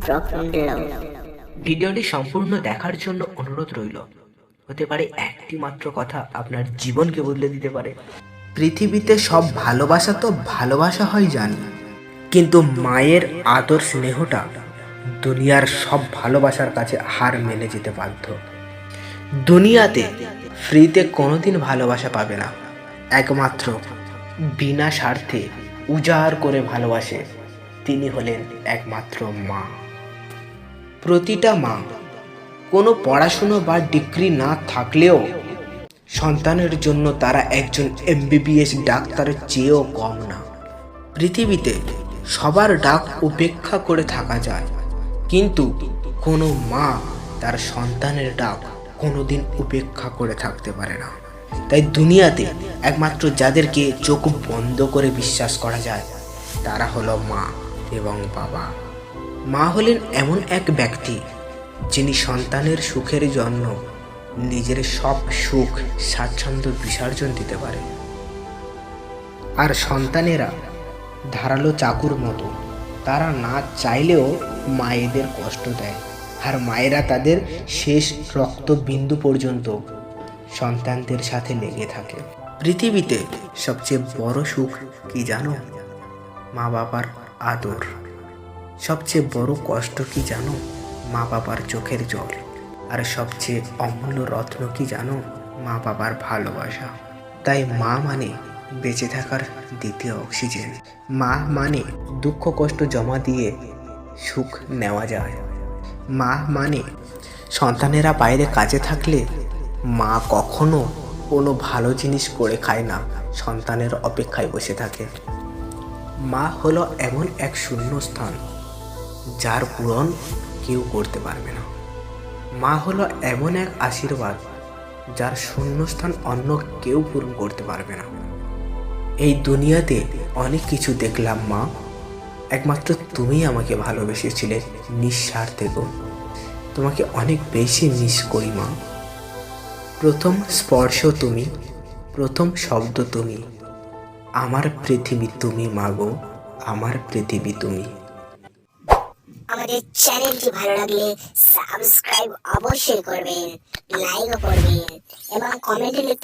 broken love. ভিডিওটি সম্পূর্ণ দেখার জন্য অনুরোধ রইল। হতে পারে একটি মাত্র কথা আপনার জীবনকে বদলে দিতে পারে। পৃথিবীতে সব ভালোবাসা তো ভালোবাসা হয় জানি, কিন্তু মায়ের আদর স্নেহটা দুনিয়ার সব ভালোবাসার কাছে হার মেনে যেতে বাধ্য। দুনিয়াতে ফ্রিতে কোনোদিন ভালোবাসা পাবে না, একমাত্র বিনা স্বার্থে উজাড় করে ভালোবাসে তিনি হলেন একমাত্র মা। প্রতিটা মা কোনো পড়াশুনো বা ডিগ্রি না থাকলেও সন্তানের জন্য তারা একজন এমবিবিএস ডাক্তারের চেয়েও কম না। পৃথিবীতে সবার ডাক উপেক্ষা করে থাকা যায়, কিন্তু কোনো মা তার সন্তানের ডাক কোনোদিন উপেক্ষা করে থাকতে পারে না। তাই দুনিয়াতে একমাত্র যাদেরকে চোখ বন্ধ করে বিশ্বাস করা যায় তারা হলো মা এবং বাবা। মা হলেন এমন এক ব্যক্তি যিনি সন্তানের সুখের জন্য নিজের সব সুখ স্বাচ্ছন্দ্য বিসর্জন দিতে পারে। আর সন্তানেরা ধারালো চাকুর মতো, তারা না চাইলেও মায়েদের কষ্ট দেয়, আর মায়েরা তাদের শেষ রক্তবিন্দু পর্যন্ত সন্তানদের সাথে লেগে থাকে। পৃথিবীতে সবচেয়ে বড় সুখ কি জানো? মা বাবার আদর। সবচেয়ে বড় কষ্ট কি জানো? মা বাবার চোখের জল। আর সবচেয়ে অমূল্য রত্ন কি জানো? মা বাবার ভালোবাসা। তাই মা মানে বেঁচে থাকার দ্বিতীয় অক্সিজেন। মা মানে দুঃখ কষ্ট জমা দিয়ে সুখ নেওয়া যায়। মা মানে সন্তানেরা বাইরে কাজে থাকলে মা কখনো কোনো ভালো জিনিস করে খায় না, সন্তানের অপেক্ষায় বসে থাকে। মা হলো এমন এক শূন্যস্থান যার পূরণ কেউ করতে পারবে না। মা হলো এমন এক আশীর্বাদ যার শূন্যস্থান অন্য কেউ পূরণ করতে পারবে না। এই দুনিয়াতে অনেক কিছু দেখলাম মা, একমাত্র তুমি আমাকে ভালোবেসেছিলে নিঃস্বার্থে গো। তোমাকে অনেক বেশি মিস করি মা। প্রথম স্পর্শ তুমি, প্রথম শব্দ তুমি, আমার পৃথিবী তুমি মা গো, আমার পৃথিবী তুমি। আমাদের চ্যানেলটি ভালো লাগলে সাবস্ক্রাইব অবশ্যই করবেন, লাইকও করবেন এবং কমেন্টে লিখতে